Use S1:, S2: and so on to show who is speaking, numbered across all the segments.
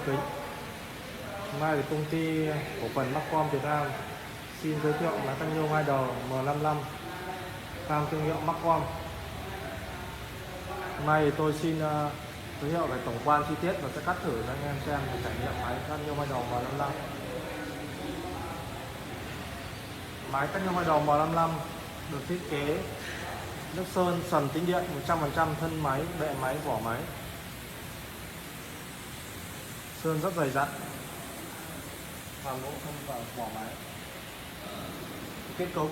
S1: kính. Hôm nay thì công ty cổ phần Marcom Việt Nam xin giới thiệu máy cắt nhôm hai đầu M55 mang thương hiệu Marcom. Hôm nay thì tôi xin giới thiệu về tổng quan chi tiết và sẽ cắt thử cho anh em xem để trải nghiệm máy cắt nhôm hai đầu M55. Máy cắt nhôm hai đầu M55 được thiết kế nước sơn sần tĩnh điện 100% thân máy, bệ máy, vỏ máy. Sơn rất dày dặn, toàn bộ thân và vỏ máy. Kết cấu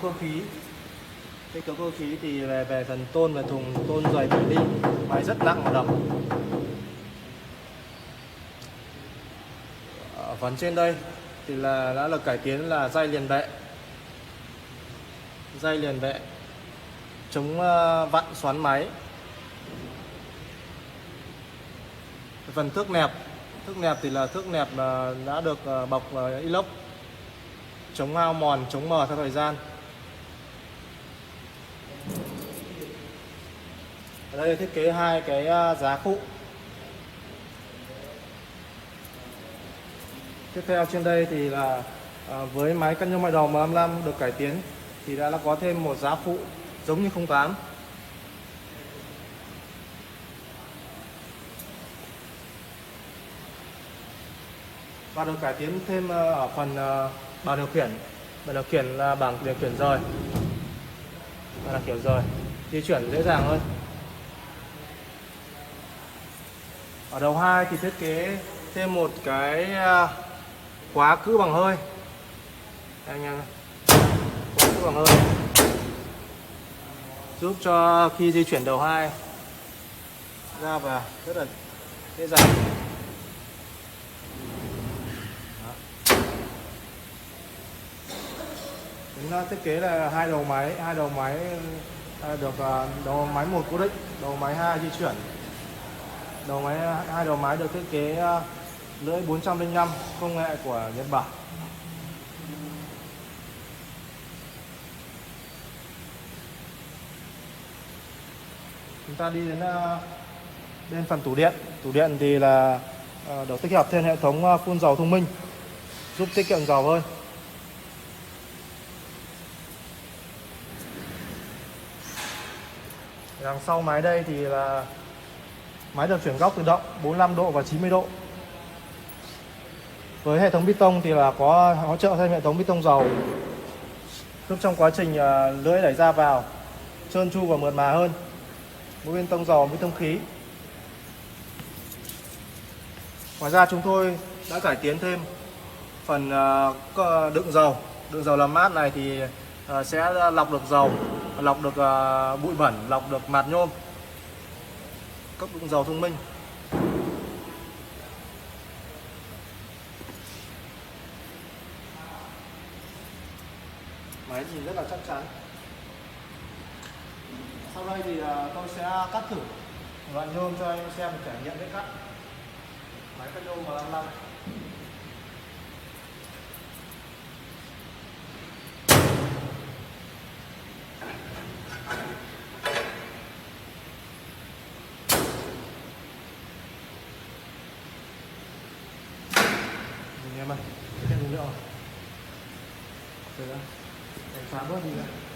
S1: cơ khí thì về phần tôn và thùng tôn dày bỉ ly, máy rất nặng và đầm. Ở phần trên đây thì đã được cải tiến là dây liền bệ, chống vặn xoắn máy. Phần thước nẹp thì là thước nẹp đã được bọc inox, chống hao mòn, chống mờ theo thời gian. Ở đây thiết kế hai cái giá phụ. Tiếp theo trên đây thì là với máy cắt nhôm hai đầu M55 được cải tiến thì đã có thêm một giá phụ giống như 08. Và được cải tiến thêm ở phần bảng điều khiển. Bảng điều khiển là bảng điều khiển rời, là kiểu rời, di chuyển dễ dàng hơn. Ở đầu 2 thì thiết kế thêm một cái khóa cữ bằng hơi. Anh em, khóa cữ bằng hơi giúp cho khi di chuyển đầu 2 ra vào rất là dễ dàng. Chúng thiết kế là hai đầu máy được đầu máy một cố định, đầu máy 2 di chuyển. Hai đầu máy được thiết kế lưỡi 405 công nghệ của Nhật Bản. Chúng ta đi đến bên phần tủ điện. Tủ điện thì là được tích hợp thêm hệ thống phun dầu thông minh giúp tiết kiệm dầu hơn. Đằng sau máy đây thì là máy được chuyển góc tự động 45 độ và 90 độ. Với hệ thống piston thì là có hỗ trợ thêm hệ thống piston dầu giúp trong quá trình lưỡi đẩy ra vào trơn tru và mượt mà hơn. Mỗi bên tông dầu, piston khí. Ngoài ra chúng tôi đã cải tiến thêm phần đựng dầu làm mát này thì sẽ lọc được dầu, lọc được bụi bẩn, lọc được mạt nhôm. Cốc đựng dầu thông minh. Máy nhìn rất là chắc chắn. Sau đây thì tôi sẽ cắt thử loại nhôm cho anh xem trải nghiệm cách cắt máy cắt nhôm M55. Em ơi, cái nguyên liệu rồi. Rồi đó, em phá bớt đi ra.